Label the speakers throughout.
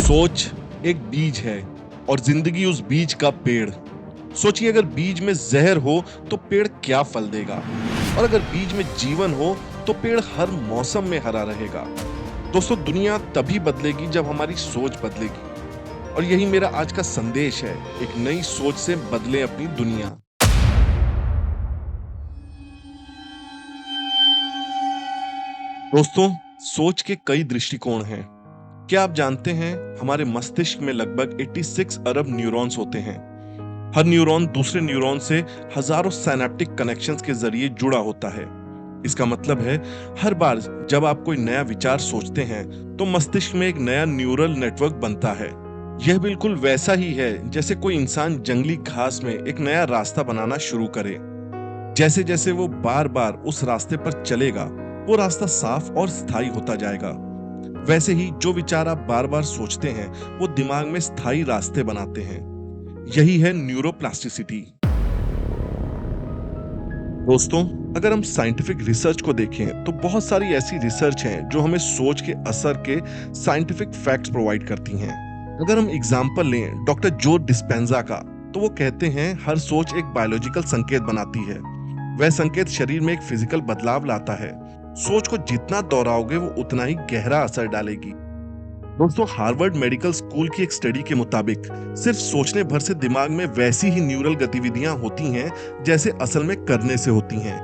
Speaker 1: सोच एक बीज है और जिंदगी उस बीज का पेड़। सोचिए, अगर बीज में जहर हो तो पेड़ क्या फल देगा, और अगर बीज में जीवन हो तो पेड़ हर मौसम में हरा रहेगा। दोस्तों, दुनिया तभी बदलेगी जब हमारी सोच बदलेगी, और यही मेरा आज का संदेश है। एक नई सोच से बदले अपनी दुनिया। दोस्तों, सोच के कई दृष्टिकोण हैं। क्या आप जानते हैं, हमारे मस्तिष्क में लगभग 86 अरब न्यूरॉन्स होते हैं। हर न्यूरॉन दूसरे न्यूरॉन से हजारों साइनेप्टिक कनेक्शंस के जरिए जुड़ा होता है। इसका मतलब है, हर बार जब आप कोई नया विचार सोचते हैं तो मस्तिष्क में एक नया न्यूरल नेटवर्क बनता है। यह बिल्कुल वैसा ही है जैसे कोई इंसान जंगली घास में एक नया रास्ता बनाना शुरू करे। जैसे जैसे वो बार बार उस रास्ते पर चलेगा, वो रास्ता साफ और स्थायी होता जाएगा। वैसे ही जो विचार आप बार बार सोचते हैं, वो दिमाग में स्थायी रास्ते बनाते हैं। यही है न्यूरोप्लास्टिसिटी। दोस्तों, अगर हम साइंटिफिक रिसर्च को देखें तो बहुत सारी ऐसी रिसर्च हैं जो हमें सोच के असर के साइंटिफिक फैक्ट्स प्रोवाइड करती हैं। अगर हम एग्जांपल लें डॉक्टर जो डिस्पेंजा का, तो वो कहते हैं हर सोच एक बायोलॉजिकल संकेत बनाती है। वह संकेत शरीर में एक फिजिकल बदलाव लाता है। सोच को जितना दोहराओगे वो उतना ही गहरा असर डालेगी। दोस्तों, हार्वर्ड मेडिकल स्कूल की एक स्टडी के मुताबिक सिर्फ सोचने भर से दिमाग में वैसी ही न्यूरल गतिविधियां होती हैं जैसे असल में करने से होती हैं।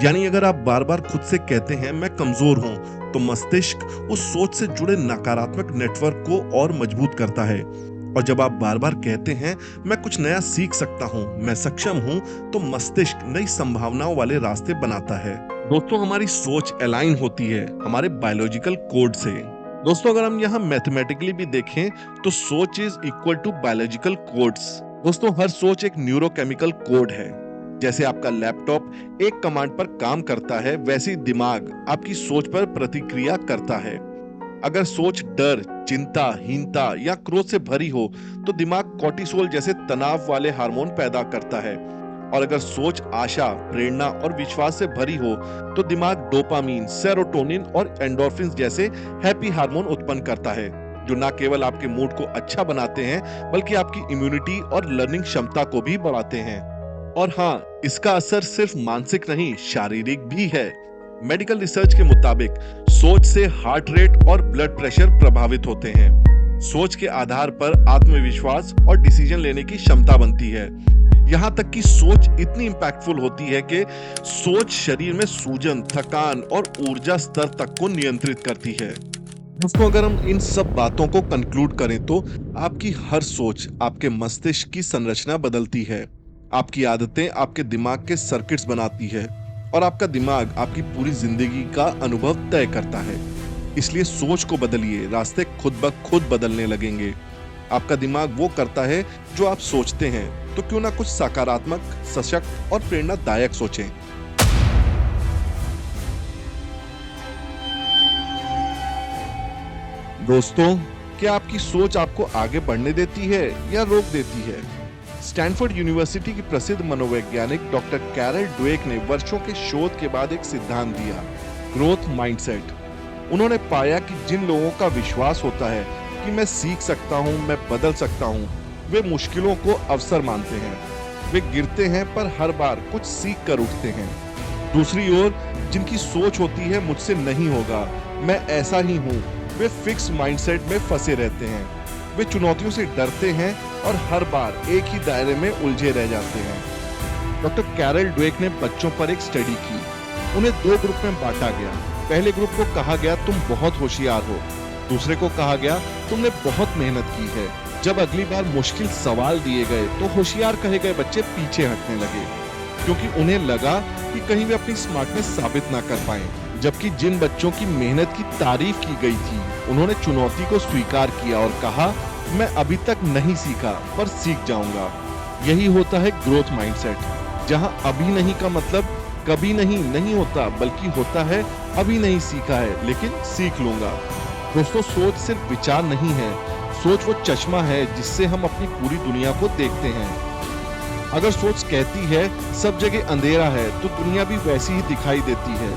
Speaker 1: यानी अगर आप बार बार खुद से कहते हैं मैं कमजोर हूं, तो मस्तिष्क उस सोच से जुड़े नकारात्मक नेटवर्क को और मजबूत करता है। और जब आप बार बार कहते हैं मैं कुछ नया सीख सकता हूं, मैं सक्षम हूं, तो मस्तिष्क नई संभावनाओं वाले रास्ते बनाता है। दोस्तों, हमारी सोच अलाइन होती है हमारे बायोलॉजिकल कोड से। दोस्तों, अगर हम यहाँ मैथमेटिकली भी देखें तो सोच is equal to biological codes. दोस्तों, हर सोच एक न्यूरोकेमिकल कोड है। जैसे आपका लैपटॉप एक कमांड पर काम करता है, वैसे ही दिमाग आपकी सोच पर प्रतिक्रिया करता है। अगर सोच डर, चिंता, हीनता या क्रोध से भरी हो तो दिमाग कॉर्टिसोल जैसे तनाव वाले हार्मोन पैदा करता है। और अगर सोच आशा, प्रेरणा और विश्वास से भरी हो तो दिमाग डोपामीन, सेरोटोनिन और एंडोर्फिन जैसे हैप्पी हार्मोन उत्पन्न करता है, जो न केवल आपके मूड को अच्छा बनाते हैं बल्कि आपकी इम्यूनिटी और लर्निंग क्षमता को भी बढ़ाते हैं। और हाँ, इसका असर सिर्फ मानसिक नहीं, शारीरिक भी है। मेडिकल रिसर्च के मुताबिक सोच से हार्ट रेट और ब्लड प्रेशर प्रभावित होते हैं। सोच के आधार पर आत्मविश्वास और डिसीजन लेने की क्षमता बनती है। यहाँ तक कि सोच इतनी इंपैक्टफुल होती है कि सोच शरीर में सूजन, थकान और ऊर्जा स्तर तक को नियंत्रित करती है। दोस्तों, अगर हम इन सब बातों को कंक्लूड करें तो आपकी हर सोच आपके मस्तिष्क की संरचना बदलती है। आपकी आदतें आपके दिमाग के सर्किट्स बनाती है, और आपका दिमाग आपकी पूरी जिंदगी का अनुभव तय करता है। इसलिए सोच को बदलिए, रास्ते खुद ब खुद बदलने लगेंगे। आपका दिमाग वो करता है जो आप सोचते हैं, तो क्यों ना कुछ सकारात्मक, सशक्त और प्रेरणादायक सोचें। दोस्तों, क्या आपकी सोच आपको आगे बढ़ने देती है या रोक देती है? स्टैनफोर्ड यूनिवर्सिटी की प्रसिद्ध मनोवैज्ञानिक डॉक्टर कैरल ड्वेक ने वर्षों के शोध के बाद एक सिद्धांत दिया, ग्रोथ माइंडसेट। उन्होंने पाया कि जिन लोगों का विश्वास होता है कि मैं सीख सकता हूं, मैं बदल सकता हूं, वे मुश्किलों को अवसर मानते हैं। वे गिरते हैं पर हर बार कुछ सीख कर उठते हैं। दूसरी ओर, जिनकी सोच होती है मुझसे नहीं होगा, मैं ऐसा ही हूँ, वे फिक्स माइंडसेट में फंसे रहते हैं। वे चुनौतियों से डरते हैं और हर बार एक ही दायरे में उलझे रह जाते हैं। डॉक्टर कैरल ड्वेक ने बच्चों पर एक स्टडी की। उन्हें दो ग्रुप में बांटा गया। पहले ग्रुप को कहा गया तुम बहुत होशियार हो, दूसरे को कहा गया तुमने बहुत मेहनत की है। जब अगली बार मुश्किल सवाल दिए गए तो होशियार कहे गए बच्चे पीछे हटने लगे, क्योंकि उन्हें लगा कि कहीं वे अपनी स्मार्टनेस साबित ना कर पाएं। जबकि जिन बच्चों की मेहनत की तारीफ की गई थी, उन्होंने चुनौती को स्वीकार किया और कहा मैं अभी तक नहीं सीखा पर सीख जाऊंगा। यही होता है ग्रोथ माइंडसेट, जहां अभी नहीं का मतलब कभी नहीं होता, बल्कि होता है अभी नहीं सीखा है लेकिन सीख लूंगा। दोस्तों, सोच सिर्फ विचार नहीं है, सोच वो चश्मा है जिससे हम अपनी पूरी दुनिया को देखते हैं। अगर सोच कहती है सब जगह अंधेरा है, तो दुनिया भी वैसी ही दिखाई देती है।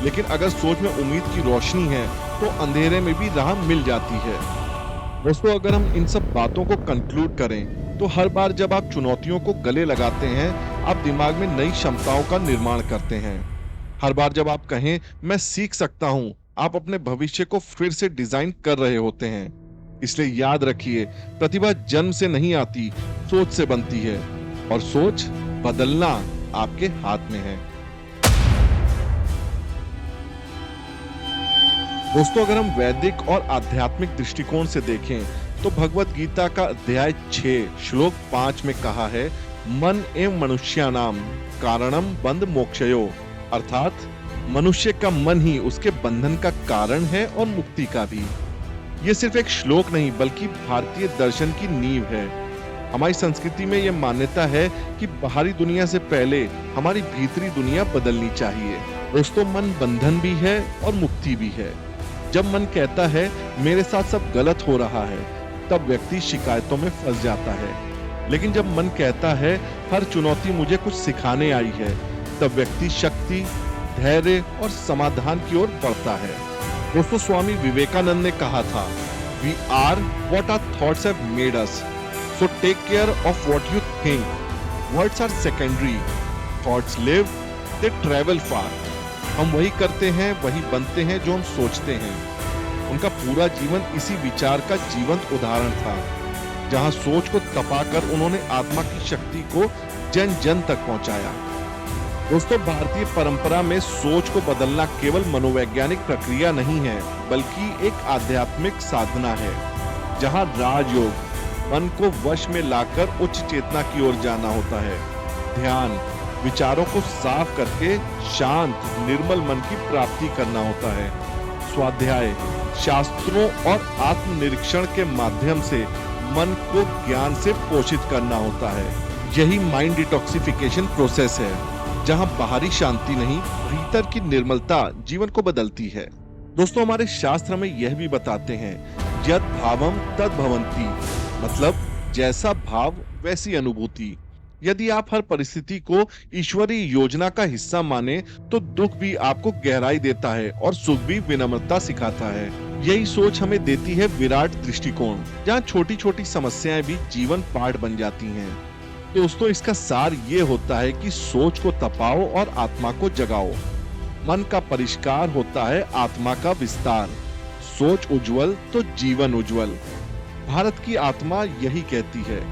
Speaker 1: लेकिन अगर सोच में उम्मीद की रोशनी है तो अंधेरे में भी राह मिल जाती है। दोस्तों, अगर हम इन सब बातों को कंक्लूड करें तो हर बार जब आप चुनौतियों को गले लगाते हैं, आप दिमाग में नई क्षमताओं का निर्माण करते हैं। हर बार जब आप कहें मैं सीख सकता हूं, आप अपने भविष्य को फिर से डिजाइन कर रहे होते हैं। इसलिए याद रखिए, प्रतिभा जन्म से नहीं आती, सोच से बनती है, और सोच बदलना आपके हाथ में है। दोस्तों, अगर हम वैदिक और आध्यात्मिक दृष्टिकोण से देखें तो भगवत गीता का अध्याय 6 श्लोक 5 में कहा है, मन एवं मनुष्यानाम कारणम बंध मोक्षयो, अर्थात मनुष्य का मन ही उसके बंधन का कारण है और मुक्ति का भी। ये सिर्फ एक श्लोक नहीं बल्कि भारतीय दर्शन की नींव है। हमारी संस्कृति में यह मान्यता है कि बाहरी दुनिया से पहले हमारी भीतरी दुनिया बदलनी चाहिए। दोस्तों, मन बंधन भी है और मुक्ति भी है। जब मन कहता है मेरे साथ सब गलत हो रहा है, तब व्यक्ति शिकायतों में फंस जाता है। लेकिन जब मन कहता है हर चुनौती मुझे कुछ सिखाने आई है, तब व्यक्ति शक्ति, धैर्य और समाधान की ओर बढ़ता है। दोस्तों, स्वामी विवेकानंद ने कहा था, we are what our thoughts have made us, so take care of what you think. Words are secondary, thoughts live, they travel far. हम वही करते हैं, वही बनते हैं जो हम सोचते हैं। उनका पूरा जीवन इसी विचार का जीवंत उदाहरण था, जहां सोच को तपाकर उन्होंने आत्मा की शक्ति को जन जन तक पहुंचाया। दोस्तों, भारतीय परंपरा में सोच को बदलना केवल मनोवैज्ञानिक प्रक्रिया नहीं है, बल्कि एक आध्यात्मिक साधना है, जहां राजयोग मन को वश में लाकर उच्च चेतना की ओर जाना होता है। ध्यान विचारों को साफ करके शांत निर्मल मन की प्राप्ति करना होता है। स्वाध्याय शास्त्रों और आत्मनिरीक्षण के माध्यम से मन को ज्ञान से पोषित करना होता है। यही माइंड डिटॉक्सिफिकेशन प्रोसेस है, जहां बाहरी शांति नहीं, भीतर की निर्मलता जीवन को बदलती है। दोस्तों, हमारे शास्त्र में यह भी बताते हैं, यद भावम तद भवन्ति, मतलब जैसा भाव वैसी अनुभूति। यदि आप हर परिस्थिति को ईश्वरीय योजना का हिस्सा माने, तो दुख भी आपको गहराई देता है और सुख भी विनम्रता सिखाता है। यही सोच हमें देती है विराट दृष्टिकोण, जहाँ छोटी छोटी समस्याएं भी जीवन पाठ बन जाती हैं। दोस्तों, इसका सार ये होता है कि सोच को तपाओ और आत्मा को जगाओ। मन का परिष्कार होता है आत्मा का विस्तार। सोच उज्जवल तो जीवन उज्जवल। भारत की आत्मा यही कहती है।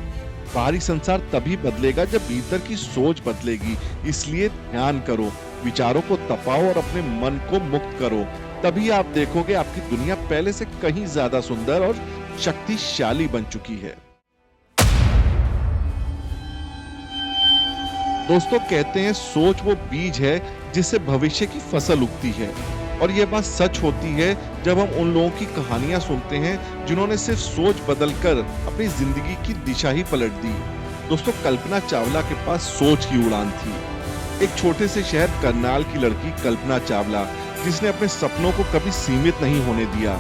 Speaker 1: बाहरी संसार तभी बदलेगा जब भीतर की सोच बदलेगी। इसलिए ध्यान करो, विचारों को तपाओ और अपने मन को मुक्त करो। तभी आप देखोगे आपकी दुनिया पहले से कहीं ज्यादा सुंदर और शक्तिशाली बन चुकी है। दोस्तों, कहते हैं सोच वो बीज है जिससे भविष्य की फसल उगती है, और यह बात सच होती है जब हम उन लोगों की कहानियां सुनते हैं जिन्होंने सिर्फ सोच बदलकर अपनी जिंदगी की दिशा ही पलट दी। दोस्तों, कल्पना चावला के पास सोच की उड़ान थी। एक छोटे से शहर करनाल की लड़की कल्पना चावला, जिसने अपने सपनों को कभी सीमित नहीं होने दिया।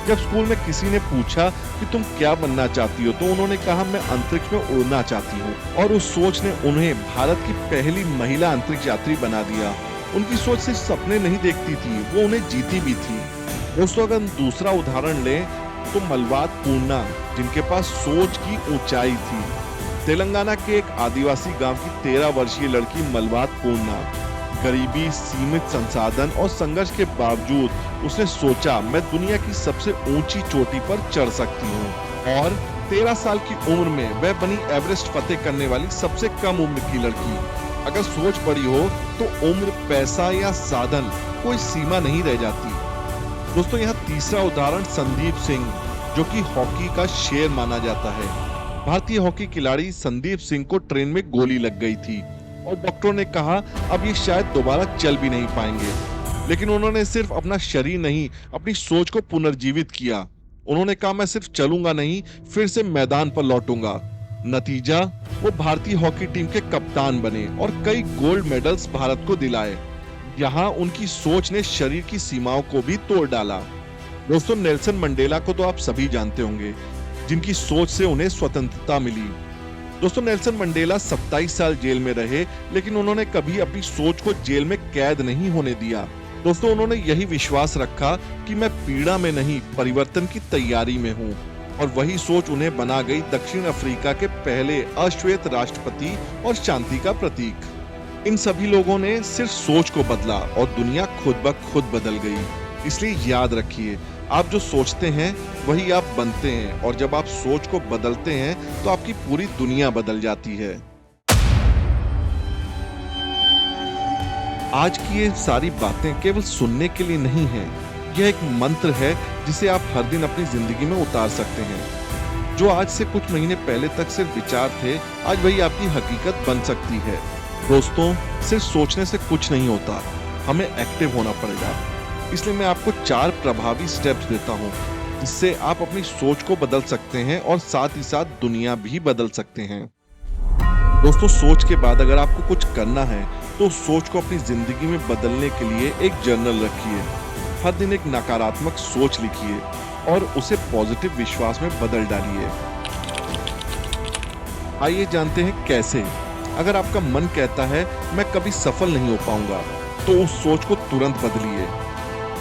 Speaker 1: जब स्कूल में किसी ने पूछा कि तुम क्या बनना चाहती हो, तो उन्होंने कहा मैं अंतरिक्ष में उड़ना चाहती हूँ, और उस सोच ने उन्हें भारत की पहली महिला अंतरिक्ष यात्री बना दिया। उनकी सोच सिर्फ सपने नहीं देखती थी, वो उन्हें जीती भी थी। दोस्तों, अगर हम दूसरा उदाहरण लें तो मलवात पूर्णा, जिनके पास सोच की ऊंचाई थी। तेलंगाना के एक आदिवासी गांव की 13 वर्षीय लड़की मलवात पूर्णा, गरीबी, सीमित संसाधन और संघर्ष के बावजूद उसने सोचा मैं दुनिया की सबसे ऊंची चोटी पर चढ़ सकती हूँ, और 13 साल की उम्र में वह बनी एवरेस्ट फतेह करने वाली सबसे कम उम्र की लड़की। अगर सोच बड़ी हो तो उम्र, पैसा या साधन कोई सीमा नहीं रह जाती। दोस्तों, यहाँ तीसरा उदाहरण संदीप सिंह, जो कि हॉकी का शेर माना जाता है। भारतीय हॉकी खिलाड़ी संदीप सिंह को ट्रेन में गोली लग गई थी और डॉक्टरों ने कहा अब ये शायद दोबारा चल भी नहीं पाएंगे। लेकिन उन्होंने सिर्फ अपना शरीर नहीं, अपनी सोच को पुनर्जीवित किया। उन्होंने कहा मैं सिर्फ चलूंगा नहीं, फिर से मैदान पर लौटूंगा। नतीजा, वो भारतीय हॉकी टीम के कप्तान बने और कई गोल्ड मेडल्स भारत को दिलाए। यहाँ उनकी सोच ने शरीर की सीमाओं को भी तोड़ डाला। दोस्तों, नेल्सन मंडेला को तो आप सभी जानते होंगे, जिनकी सोच से उन्हें स्वतंत्रता मिली। दोस्तों, नेल्सन मंडेला 27 साल जेल में रहे, लेकिन उन्होंने कभी अपनी सोच को जेल में कैद नहीं होने दिया। दोस्तों, उन्होंने यही विश्वास रखा कि मैं पीड़ा में नहीं, परिवर्तन की तैयारी में हूँ। और वही सोच उन्हें बना गई दक्षिण अफ्रीका के पहले अश्वेत राष्ट्रपति और शांति का प्रतीक। इन सभी लोगों ने सिर्फ सोच को बदला और दुनिया खुद ब खुद बदल गई। इसलिए याद रखिए, आप जो सोचते हैं वही आप बनते हैं, और जब आप सोच को बदलते हैं तो आपकी पूरी दुनिया बदल जाती है। आज की ये सारी बातें केवल सुनने के लिए नहीं है, यह एक मंत्र है जिसे आप हर दिन अपनी जिंदगी में उतार सकते हैं। जो आज से कुछ महीने पहले तक सिर्फ विचार थे, आज वही आपकी हकीकत बन सकती है। दोस्तों, सिर्फ सोचने से कुछ नहीं होता, हमें एक्टिव होना पड़ेगा। इसलिए मैं आपको 4 प्रभावी स्टेप्स देता हूँ जिससे आप अपनी सोच को बदल सकते हैं और साथ ही साथ दुनिया भी बदल सकते हैं। दोस्तों, सोच के बाद अगर आपको कुछ करना है तो सोच को अपनी जिंदगी में बदलने के लिए एक जर्नल रखिए। हर दिन एक नकारात्मक सोच लिखिए और उसे पॉजिटिव विश्वास में बदल डालिए। आइए जानते हैं कैसे। अगर आपका मन कहता है मैं कभी सफल नहीं हो पाऊंगा, तो उस सोच को तुरंत बदलिए।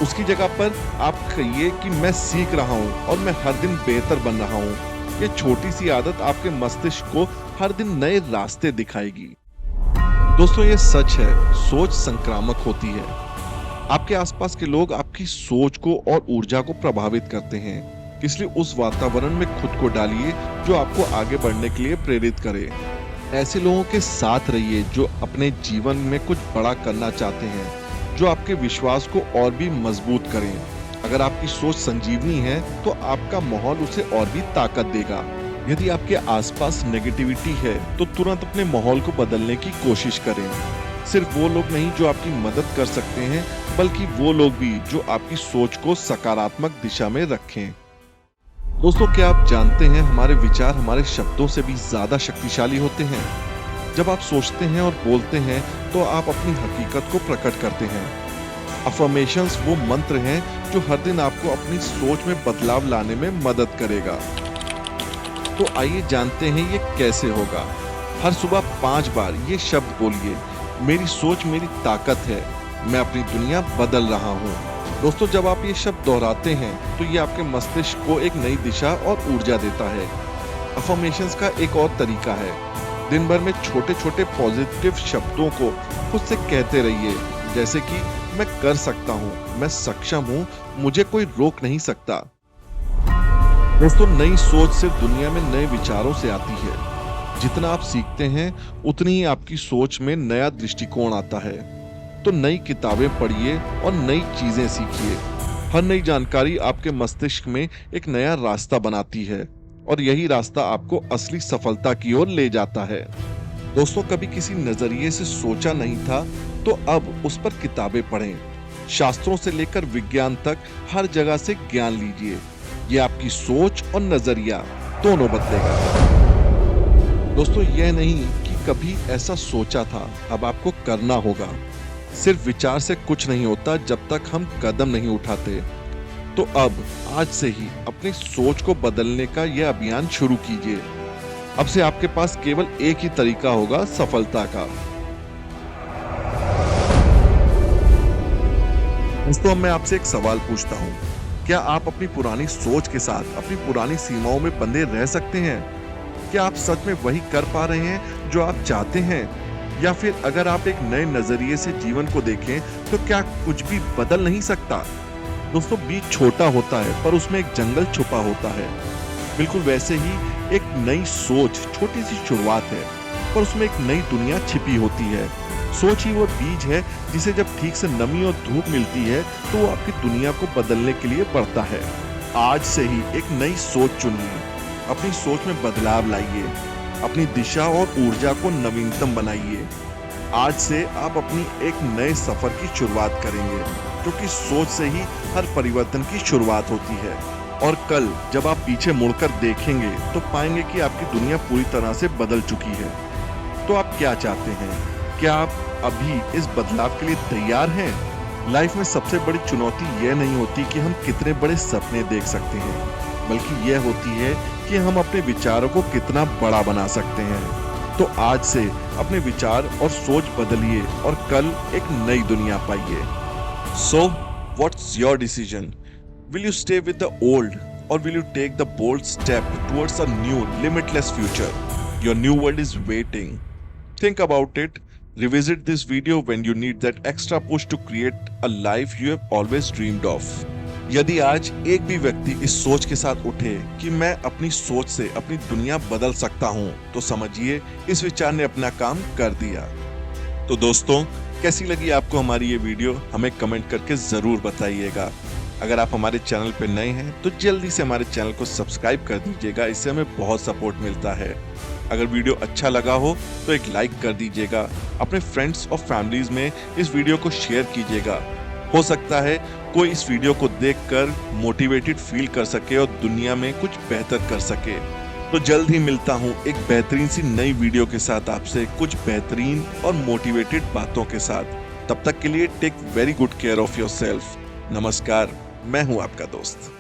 Speaker 1: उसकी जगह पर आप कहिए कि मैं सीख रहा हूं और मैं हर दिन बेहतर बन रहा हूं। ये छोटी सी आदत आपके मस्तिष्क को हर दिन नए रास्ते दिखाएगी। दोस्तों, ये सच है, सोच संक्रामक होती है। आपके आसपास के लोग आपकी सोच को और ऊर्जा को प्रभावित करते हैं। इसलिए उस वातावरण में खुद को डालिए जो आपको आगे बढ़ने के लिए प्रेरित करे। ऐसे लोगों के साथ रहिए जो अपने जीवन में कुछ बड़ा करना चाहते हैं, जो आपके विश्वास को और भी मजबूत करें। अगर आपकी सोच संजीवनी है तो आपका माहौल उसे और भी ताकत देगा। यदि आपके आसपास नेगेटिविटी है तो तुरंत अपने माहौल को बदलने की कोशिश करें। सिर्फ वो लोग नहीं जो आपकी मदद कर सकते हैं, बल्कि वो लोग भी जो आपकी सोच को सकारात्मक दिशा में रखें। दोस्तों, क्या आप जानते हैं हमारे विचार हमारे शब्दों से भी ज्यादा शक्तिशाली होते हैं। जब आप सोचते हैं और बोलते हैं तो आप अपनी हकीकत को प्रकट करते हैं। अफर्मेशंस वो मंत्र हैं जो हर दिन आपको अपनी सोच में बदलाव लाने में मदद करेगा। तो आइए जानते हैं ये कैसे होगा। हर सुबह 5 बार ये शब्द बोलिए, मेरी सोच मेरी ताकत है, मैं अपनी दुनिया बदल रहा हूँ। दोस्तों, जब आप ये शब्द दोहराते हैं तो ये आपके मस्तिष्क को एक नई दिशा और ऊर्जा देता है। अफर्मेशंस का एक और तरीका है, दिन भर में छोटे छोटे पॉजिटिव शब्दों को खुद से कहते रहिए, जैसे कि मैं कर सकता हूँ, मैं सक्षम हूँ, मुझे कोई रोक नहीं सकता। दोस्तों, नई सोच सिर्फ दुनिया में नए विचारों से आती है। जितना आप सीखते हैं उतनी ही आपकी सोच में नया दृष्टिकोण आता है। तो नई किताबें पढ़िए और नई चीजें सीखिए। हर नई जानकारी आपके मस्तिष्क में एक नया रास्ता बनाती है और यही रास्ता आपको असली सफलता की ओर ले जाता है। दोस्तों, कभी किसी नजरिए से सोचा नहीं था तो अब उस पर किताबें पढ़ें। शास्त्रों से लेकर विज्ञान तक हर जगह से ज्ञान लीजिए। ये आपकी सोच और नजरिया दोनों बदलेगा। दोस्तों, यह नहीं कि कभी ऐसा सोचा था, अब आपको करना होगा। सिर्फ विचार से कुछ नहीं होता जब तक हम कदम नहीं उठाते। तो अब आज से ही अपनी सोच को बदलने का यह अभियान शुरू कीजिए। अब से आपके पास केवल एक ही तरीका होगा सफलता का। दोस्तों, मैं आपसे एक सवाल पूछता हूँ, क्या आप अपनी पुरानी सोच के साथ अपनी पुरानी सीमाओं में बंधे रह सकते हैं? क्या आप सच में वही कर पा रहे हैं जो आप चाहते हैं? या फिर अगर आप एक नए नजरिए से जीवन को देखें तो क्या कुछ भी बदल नहीं सकता? दोस्तों, बीज छोटा होता है पर उसमें एक जंगल छुपा होता है। बिल्कुल वैसे ही एक नई सोच छोटी सी शुरुआत है पर उसमें एक नई दुनिया छिपी होती है। सोच ही वो बीज है जिसे जब ठीक से नमी और धूप मिलती है तो वो आपकी दुनिया को बदलने के लिए बढ़ता है। आज से ही एक नई सोच चुनिए, अपनी सोच में बदलाव लाइए, अपनी दिशा और ऊर्जा को नवीनतम बनाइए। आज से आप अपनी एक नए सफर की शुरुआत करेंगे, क्योंकि सोच से ही हर परिवर्तन की शुरुआत होती है। और कल जब आप पीछे मुड़कर देखेंगे तो पाएंगे कि आपकी दुनिया पूरी तरह से बदल चुकी है। तो आप क्या चाहते हैं? क्या आप अभी इस बदलाव के लिए तैयार हैं? लाइफ में सबसे बड़ी चुनौती यह नहीं होती कि हम कितने बड़े सपने देख सकते हैं, बल्कि यह होती है कि हम अपने विचारों को कितना बड़ा बना सकते हैं। तो आज से अपने विचार और सोच बदलिए और कल एक नई दुनिया पाइए। So, what's your decision? Will you stay with the old or will you take the bold step towards a new, limitless future? Your new world is waiting. Think about it. Revisit this video when you need that extra push to create a life you have always dreamed of. यदि आज एक भी व्यक्ति इस सोच के साथ उठे कि मैं अपनी सोच से अपनी दुनिया बदल सकता हूं, तो समझिए इस विचार ने अपना काम कर दिया। तो दोस्तों, कैसी लगी आपको हमारी ये वीडियो? हमें कमेंट करके जरूर बताइएगा। अगर आप हमारे चैनल पर नए हैं तो जल्दी से हमारे चैनल को सब्सक्राइब कर दीजिएगा, इससे हमें बहुत सपोर्ट मिलता है। अगर वीडियो अच्छा लगा हो तो एक लाइक कर दीजिएगा, अपने फ्रेंड्स और फैमिलीज में इस वीडियो को शेयर कीजिएगा। हो सकता है कोई इस वीडियो को देखकर मोटिवेटेड फील कर सके और दुनिया में कुछ बेहतर कर सके। तो जल्द ही मिलता हूं एक बेहतरीन सी नई वीडियो के साथ आपसे, कुछ बेहतरीन और मोटिवेटेड बातों के साथ। तब तक के लिए take very good care of yourself. नमस्कार, मैं हूं आपका दोस्त।